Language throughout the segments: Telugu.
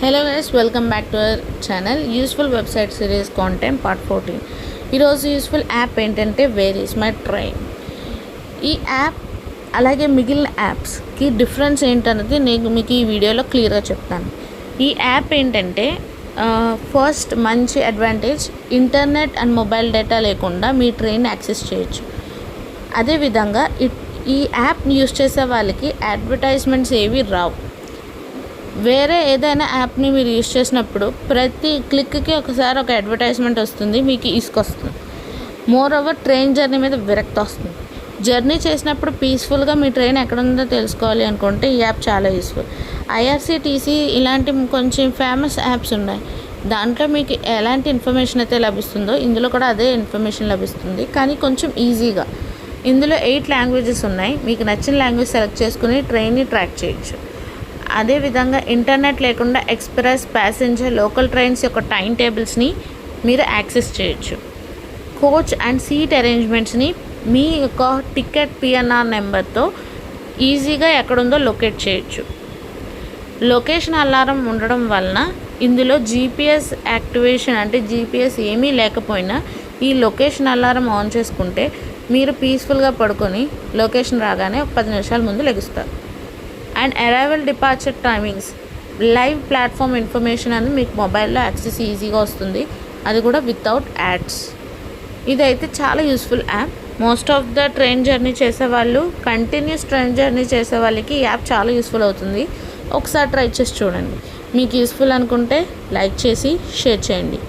Hello guys, welcome back to our channel useful website series content part 14. ఈరోజు యూస్ఫుల్ యాప్ ఏంటంటే వేర్ ఈస్ మై ట్రైన్. ఈ యాప్ అలాగే మిగిలిన యాప్స్కి డిఫరెన్స్ ఏంటన్నది నేను మీకు ఈ వీడియోలో క్లియర్గా చెప్తాను. ఈ యాప్ ఏంటంటే ఫస్ట్ మంచి advantage, internet and mobile data లేకుండా మీ ట్రైన్ యాక్సెస్ చేయొచ్చు. అదేవిధంగా ఈ యాప్ యూస్ చేసే వాళ్ళకి అడ్వర్టైజ్మెంట్స్ ఏవి రావు. వేరే ఏదైనా యాప్ని మీరు యూస్ చేసినప్పుడు ప్రతి క్లిక్కి ఒకసారి ఒక అడ్వర్టైజ్మెంట్ వస్తుంది, మీకు ఇసుకొస్తుంది. మోర్ ఓవర్ ట్రైన్ జర్నీ మీద విరక్తి వస్తుంది. జర్నీ చేసినప్పుడు పీస్ఫుల్గా మీ ట్రైన్ ఎక్కడ ఉందో తెలుసుకోవాలి అనుకుంటే ఈ యాప్ చాలా యూస్ఫుల్. ఐఆర్సిటీసీ ఇలాంటి కొంచెం ఫేమస్ యాప్స్ ఉన్నాయి. దాంట్లో మీకు ఎలాంటి ఇన్ఫర్మేషన్ అయితే లభిస్తుందో ఇందులో కూడా అదే ఇన్ఫర్మేషన్ లభిస్తుంది, కానీ కొంచెం ఈజీగా. ఇందులో 8 లాంగ్వేజెస్ ఉన్నాయి. మీకు నచ్చిన లాంగ్వేజ్ సెలెక్ట్ చేసుకుని ట్రైన్ని ట్రాక్ చేయొచ్చు. అదేవిధంగా ఇంటర్నెట్ లేకుండా ఎక్స్ప్రెస్, ప్యాసింజర్, లోకల్ ట్రైన్స్ యొక్క టైం టేబుల్స్ని మీరు యాక్సెస్ చేయొచ్చు. కోచ్ అండ్ సీట్ అరేంజ్మెంట్స్ని మీ యొక్క టికెట్ పిఎన్ఆర్ నెంబర్తో ఈజీగా ఎక్కడుందో లొకేట్ చేయొచ్చు. లొకేషన్ అలారం ఉండడం వలన ఇందులో జీపీఎస్ యాక్టివేషన్, అంటే జీపీఎస్ ఏమీ లేకపోయినా ఈ లొకేషన్ అలారం ఆన్ చేసుకుంటే మీరు పీస్ఫుల్గా పడుకొని లొకేషన్ రాగానే ఒక 10 నిమిషాల ముందు లెగుస్తారు. And arrival, departure timings, live platform information అని మీకు మొబైల్లో యాక్సెస్ ఈజీగా వస్తుంది, అది కూడా వితౌట్ యాడ్స్. ఇదైతే చాలా useful app. Most of the train journey చేసేవాళ్ళు, కంటిన్యూస్ ట్రైన్ జర్నీ చేసే వాళ్ళకి ఈ యాప్ చాలా యూస్ఫుల్ అవుతుంది. ఒకసారి ట్రై చేసి చూడండి. మీకు యూస్ఫుల్ అనుకుంటే లైక్ చేసి షేర్ చేయండి.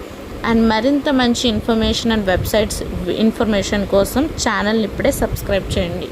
అండ్ మరింత మంచి ఇన్ఫర్మేషన్ అండ్ వెబ్సైట్స్ ఇన్ఫర్మేషన్ కోసం ఛానల్ని ఇప్పుడే సబ్స్క్రైబ్ చేయండి.